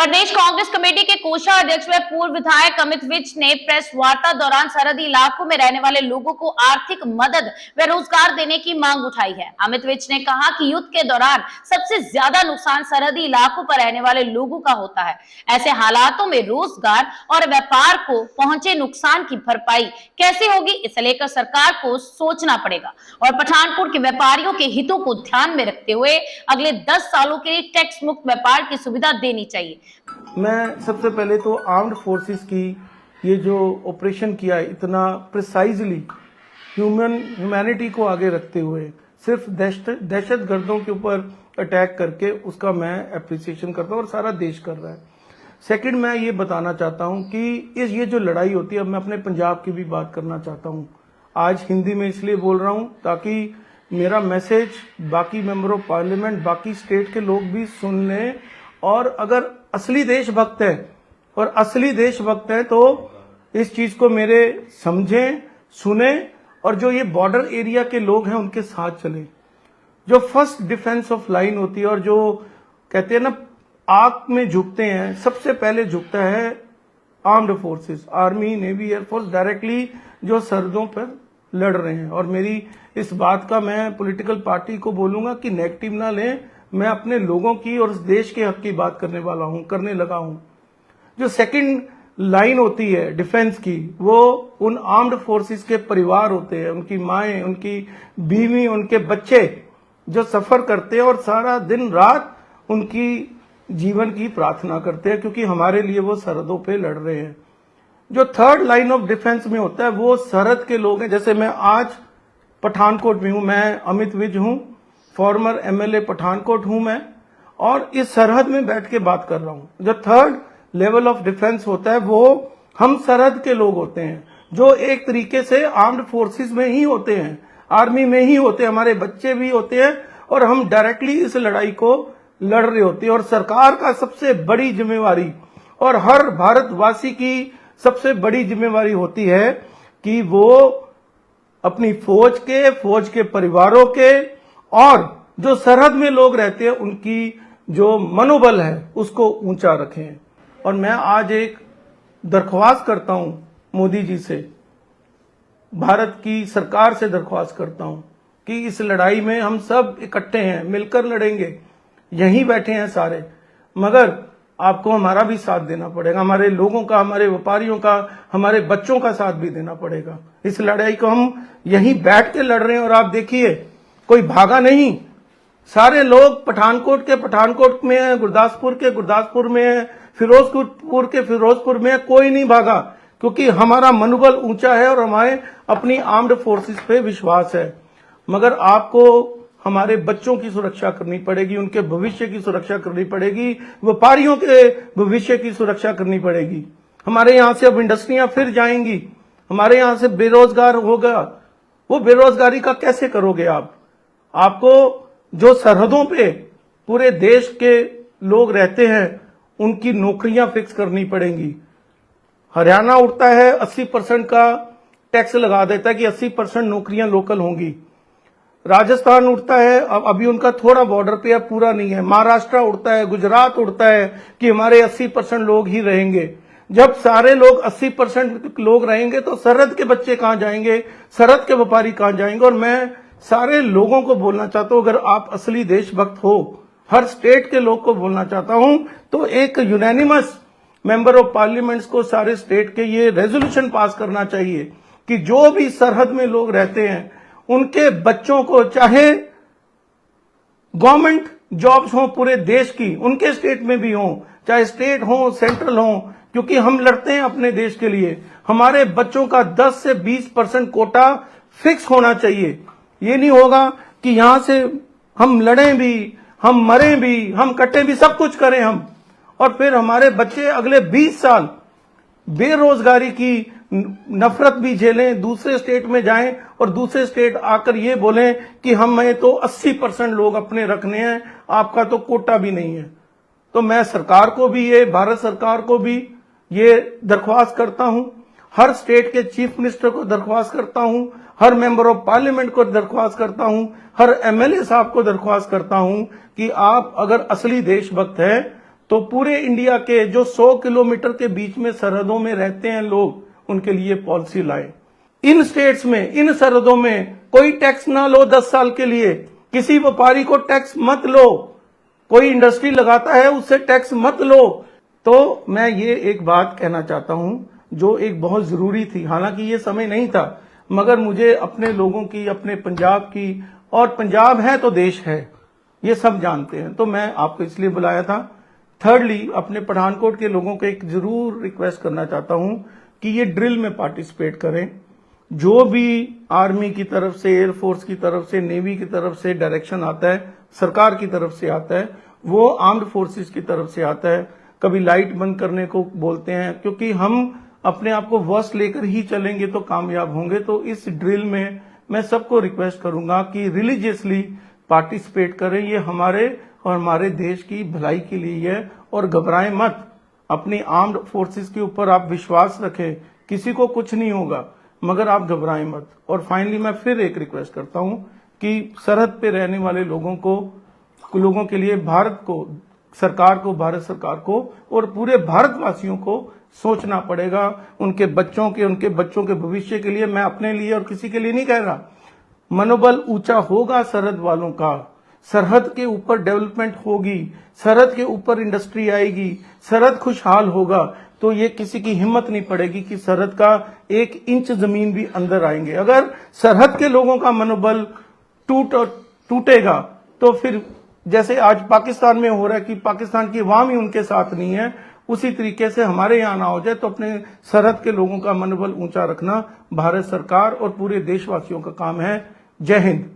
प्रदेश Congress committee के कोषाध्यक्ष व पूर्व विधायक अमित विज ने प्रेस वार्ता दौरान सरहदी इलाकों में रहने वाले लोगों को आर्थिक मदद व रोजगार देने की मांग उठाई है। अमित विज ने कहा कि युद्ध के दौरान सबसे ज्यादा नुकसान सरहदी इलाकों पर रहने वाले लोगों का होता है। ऐसे हालातों में रोजगार और व्यापार को पहुंचे नुकसान की भरपाई कैसे होगी, इसे लेकर सरकार को सोचना पड़ेगा और पठानकोट के व्यापारियों के हितों को ध्यान में रखते हुए अगले 10 सालों के लिए टैक्स मुक्त व्यापार की सुविधा देनी चाहिए। मैं सबसे पहले तो आर्म्ड फोर्सेस की ये जो ऑपरेशन किया है, इतना प्रिसाइजली ह्यूमैनिटी को आगे रखते हुए सिर्फ दहशत गर्दों के ऊपर अटैक करके उसका मैं अप्रिसिएशन करता हूँ और सारा देश कर रहा है। सेकंड, मैं ये बताना चाहता हूँ कि ये जो लड़ाई होती है, अब मैं अपने पंजाब की भी बात करना चाहता हूँ। आज हिंदी में इसलिए बोल रहा हूँ ताकि मेरा मैसेज बाकी मेंबर ऑफ पार्लियामेंट, बाकी स्टेट के लोग भी सुन लें, और अगर असली देशभक्त है और असली देशभक्त है तो इस चीज को मेरे समझें, सुने, और जो ये बॉर्डर एरिया के लोग हैं उनके साथ चलें। जो फर्स्ट डिफेंस ऑफ लाइन होती है और जो कहते हैं ना आग में झुकते हैं, सबसे पहले झुकता है armed forces, army, navy, air force, directly जो सरहदों पर लड़ रहे हैं। और मेरी इस बात का मैं पॉलिटिकल पार्टी को बोलूंगा कि नेगेटिव ना लें, मैं अपने लोगों की और देश के हक की बात करने लगा हूं। जो सेकंड लाइन होती है डिफेंस की, वो उन आर्म्ड फोर्सेस के परिवार होते हैं, उनकी माएं, उनकी बीवी, उनके बच्चे जो सफर करते हैं और सारा दिन रात उनकी जीवन की प्रार्थना करते हैं, क्योंकि हमारे लिए वो सरहदों पे लड़ रहे हैं। जो थर्ड लाइन ऑफ डिफेंस में होता है वो सरहद के लोग हैं। जैसे मैं आज पठानकोट में हूं, मैं अमित विज हूं, फॉर्मर एमएलए पठानकोट हूं मैं, और इस सरहद में बैठ के बात कर रहा हूं। जो थर्ड लेवल ऑफ डिफेंस होता है वो हम सरहद के लोग होते हैं, जो एक तरीके से आर्म्ड फोर्सेस में ही होते हैं, आर्मी में ही होते हैं, हमारे बच्चे भी होते हैं, और हम डायरेक्टली इस लड़ाई को लड़ रहे होते हैं। और सरकार का सबसे बड़ी जिम्मेवारी और हर भारतवासी की सबसे बड़ी जिम्मेवारी होती है कि वो अपनी फौज के परिवारों के और जो सरहद में लोग रहते हैं उनकी जो मनोबल है उसको ऊंचा रखें। और मैं आज एक दरख्वास्त करता हूं मोदी जी से, भारत की सरकार से दरख्वास्त करता हूं कि इस लड़ाई में हम सब इकट्ठे हैं, मिलकर लड़ेंगे, यहीं बैठे हैं सारे, मगर आपको हमारा भी साथ देना पड़ेगा, हमारे लोगों का, हमारे व्यापारियों का, हमारे बच्चों का साथ भी देना पड़ेगा। इस लड़ाई को हम यहीं बैठ के लड़ रहे हैं। और आप देखिए, कोई भागा नहीं, सारे लोग पठानकोट के पठानकोट में है, गुरदासपुर के गुरदासपुर में है, फिरोजपुर के फिरोजपुर में है, कोई नहीं भागा, क्योंकि हमारा मनोबल ऊंचा है और हमारे अपनी आर्म्ड फोर्सेस पे विश्वास है। मगर आपको हमारे बच्चों की सुरक्षा करनी पड़ेगी, उनके भविष्य की सुरक्षा करनी पड़ेगी, व्यापारियों के भविष्य की सुरक्षा करनी पड़ेगी। हमारे यहाँ से अब इंडस्ट्रियां फिर जाएंगी, हमारे यहाँ से बेरोजगार होगा, वो बेरोजगारी का कैसे करोगे आप? आपको जो सरहदों पे पूरे देश के लोग रहते हैं उनकी नौकरियां फिक्स करनी पड़ेंगी। हरियाणा उठता है 80% का टैक्स लगा देता है कि 80% नौकरियां लोकल होंगी। राजस्थान उठता है, अब अभी उनका थोड़ा बॉर्डर पे अब पूरा नहीं है। महाराष्ट्र उठता है, गुजरात उठता है कि हमारे 80% लोग ही रहेंगे। जब सारे लोग 80% लोग रहेंगे तो सरहद के बच्चे कहां जाएंगे, सरहद के व्यापारी कहां जाएंगे? और मैं सारे लोगों को बोलना चाहता हूं, अगर आप असली देशभक्त हो, हर स्टेट के लोग को बोलना चाहता हूं, तो एक यूनानिमस मेंबर ऑफ पार्लियामेंट्स को सारे स्टेट के ये रेजोल्यूशन पास करना चाहिए कि जो भी सरहद में लोग रहते हैं उनके बच्चों को, चाहे गवर्नमेंट जॉब्स हो पूरे देश की, उनके स्टेट में भी हो, चाहे स्टेट हो, सेंट्रल हो, क्योंकि हम लड़ते हैं अपने देश के लिए, हमारे बच्चों का 10 से 20% कोटा फिक्स होना चाहिए। ये नहीं होगा कि यहां से हम लड़ें भी, हम मरें भी, हम कटें भी, सब कुछ करें हम, और फिर हमारे बच्चे अगले 20 साल बेरोजगारी की नफरत भी झेलें, दूसरे स्टेट में जाएं और दूसरे स्टेट आकर ये बोलें कि हमें तो 80% लोग अपने रखने हैं, आपका तो कोटा भी नहीं है। तो मैं सरकार को भी, ये भारत सरकार को भी ये दरख्वास्त करता हूं, हर स्टेट के चीफ मिनिस्टर को दरख्वास्त करता हूं, हर मेंबर ऑफ पार्लियामेंट को दरख्वास्त करता हूं, हर एमएलए साहब को दरख्वास्त करता हूं कि आप अगर असली देशभक्त हैं तो पूरे इंडिया के जो 100 किलोमीटर के बीच में सरहदों में रहते हैं लोग, उनके लिए पॉलिसी लाए। इन स्टेट्स में, इन सरहदों में कोई टैक्स ना लो 10 साल के लिए, किसी व्यापारी को टैक्स मत लो, कोई इंडस्ट्री लगाता है उससे टैक्स मत लो। तो मैं ये एक बात कहना चाहता हूं जो एक बहुत जरूरी थी, हालांकि ये समय नहीं था, मगर मुझे अपने लोगों की, अपने पंजाब की, और पंजाब है तो देश है, ये सब जानते हैं, तो मैं आपको इसलिए बुलाया था। थर्डली, अपने पठानकोट के लोगों को एक जरूर रिक्वेस्ट करना चाहता हूं कि ये ड्रिल में पार्टिसिपेट करें। जो भी आर्मी की तरफ से, एयरफोर्स की तरफ से, नेवी की तरफ से डायरेक्शन आता है, सरकार की तरफ से आता है, वो आर्म्ड फोर्सेस की तरफ से आता है। कभी लाइट बंद करने को बोलते हैं, क्योंकि हम अपने आप को वर्स्ट लेकर ही चलेंगे तो कामयाब होंगे। तो इस ड्रिल में मैं सबको रिक्वेस्ट करूंगा कि रिलीजियसली पार्टिसिपेट करें, ये हमारे और हमारे देश की भलाई के लिए है। और घबराएं मत, अपनी आर्म्ड फोर्सेस के ऊपर आप विश्वास रखें, किसी को कुछ नहीं होगा, मगर आप घबराएं मत। और फाइनली मैं फिर एक रिक्वेस्ट करता हूं कि सरहद पे रहने वाले लोगों के लिए भारत सरकार को और पूरे भारतवासियों को सोचना पड़ेगा, उनके बच्चों के भविष्य के लिए। मैं अपने लिए और किसी के लिए नहीं कह रहा। मनोबल ऊंचा होगा सरहद वालों का, सरहद के ऊपर डेवलपमेंट होगी, सरहद के ऊपर इंडस्ट्री आएगी, सरहद खुशहाल होगा, तो ये किसी की हिम्मत नहीं पड़ेगी कि सरहद का 1 इंच जमीन भी अंदर आएंगे। अगर सरहद के लोगों का मनोबल टूटेगा तो फिर जैसे आज पाकिस्तान में हो रहा है कि पाकिस्तान की अवाम ही उनके साथ नहीं है, उसी तरीके से हमारे यहाँ ना हो जाए। तो अपने सरहद के लोगों का मनोबल ऊंचा रखना भारत सरकार और पूरे देशवासियों का काम है। जय हिंद।